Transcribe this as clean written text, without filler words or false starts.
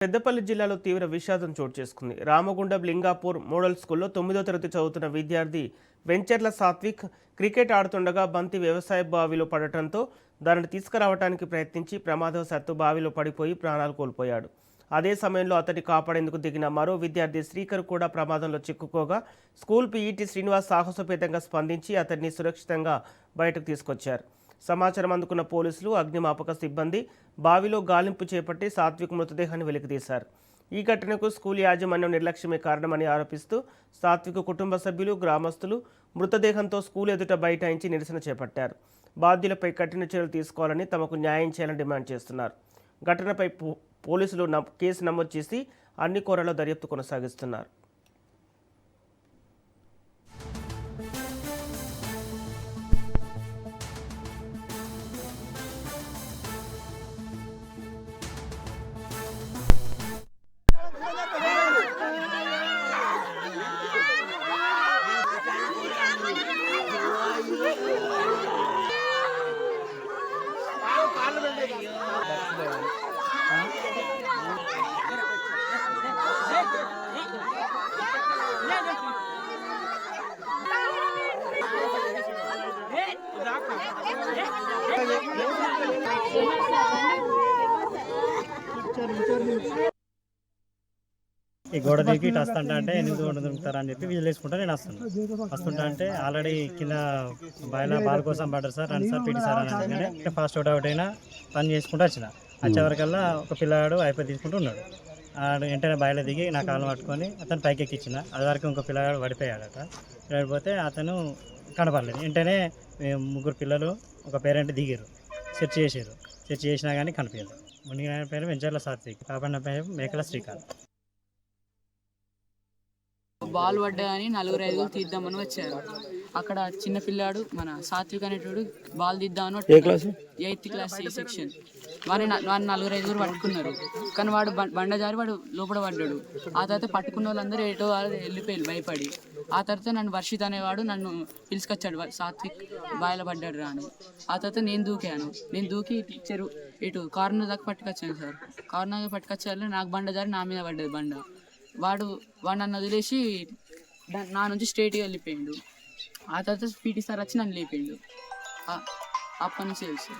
పెద్దపల్లి జిల్లాలో తీవ్ర విషాదం చోటు చేసుకుంది. రామగుండం లింగాపూర్ మోడల్ స్కూల్లో 9వ తరగతి చదువుతున్న విద్యార్థి వెంచర్ల సాత్విక్ క్రికెట్ ఆడుతుండగా బంతి వ్యవసాయ బావిలో పడటంతో దానిని తీసుకురావడానికి ప్రయత్నించి ప్రమాదవశాత్తు బావిలో పడిపోయి ప్రాణాలు కోల్పోయాడు. అదే సమయంలో అతన్ని కాపాడేందుకు దిగిన మరో విద్యార్థి శ్రీకర్ కూడా ప్రమాదంలో చిక్కుకోగా స్కూల్ పీఈటీ శ్రీనివాస్ సాహసోపేతంగా స్పందించి అతన్ని సురక్షితంగా బయటకు తీసుకొచ్చారు. సమాచారం అందుకున్న పోలీసులు, అగ్నిమాపక సిబ్బంది బావిలో గాలింపు చేపట్టి సాత్విక్ మృతదేహాన్ని వెలికితీశారు. ఈ ఘటనకు స్కూల్ యాజమాన్యం నిర్లక్ష్యమే కారణమని ఆరోపిస్తూ సాత్విక్ కుటుంబ సభ్యులు, గ్రామస్తులు మృతదేహంతో స్కూల్ ఎదుట బైఠాయించి నిరసన చేపట్టారు. బాధ్యులపై కఠిన చర్యలు తీసుకోవాలని, తమకు న్యాయం చేయాలని డిమాండ్ చేస్తున్నారు. ఘటనపై పోలీసులు కేసు నమోదు చేసి అన్ని కోరాల్లో దర్యాప్తు కొనసాగిస్తున్నారు. ఈ గోడ దిగి ఇటు వస్తుంటా అంటే 8 దొరుకుతారని చెప్పి వీళ్ళు వేసుకుంటా నేను వస్తుంటా అంటే ఆల్రెడీ కింద బాల్ కోసం పడ్డారు సార్, రండి సార్ పీటీ సార్ అని అనగానే ఫాస్ట్ అవుట్ అయినా పని చేసుకుంటూ వచ్చేవరకల్లా ఒక పిల్లాడు అయిపోయి తీసుకుంటూ ఉన్నాడు. వెంటనే బాయిలో దిగి నా కాలు పట్టుకొని అతను పైకి ఎక్కించిన. అది వరకు ఇంకో పిల్లగాడు పడిపోయాడట. పడిపోతే అతను కనపడలేదు. వెంటనే 3 పిల్లలు ఒక పేరెంట్ దిగారు, సెర్చ్ చేసినా కానీ కనిపించలేదు. మునిగిన పేరు వెంచర్ల సాత్విక్, కాపాడిన పేరు మేకల శ్రీకాంత్. బాల్ పడ్డాయని 4-5 తీద్దామని వచ్చారు. అక్కడ చిన్న పిల్లాడు మన సాత్విక్ అనేటోడు బాల్ తీద్దామని 8th క్లాస్ ఏ సెక్షన్ వాడిని 4-5 పట్టుకున్నారు. కానీ వాడు బండజారి వాడు లోపల పడ్డాడు. ఆ తర్వాత పట్టుకున్న వాళ్ళందరూ ఏటో వెళ్ళిపోయారు భయపడి. ఆ తర్వాత నన్ను వర్షిత్ అనేవాడు నన్ను పిలుచుకొచ్చాడు, సాత్విక్ బాయిలో పడ్డాడు రా అని. ఆ తర్వాత నేను దూకి టీచరు ఇటు కార్నర్ దాకా పట్టుకొచ్చాను సార్. కార్నర్ దాకా పట్టుకొచ్చారు. నాకు బండజారి నా మీద పడ్డది బండ. వాడు నన్ను వదిలేసి నా నుంచి స్ట్రేట్గా వెళ్ళిపోయిండు. ఆ తర్వాత పీటీ సార్ వచ్చి నన్ను లేపిండు. అప్పటి నుంచి తెలుసు.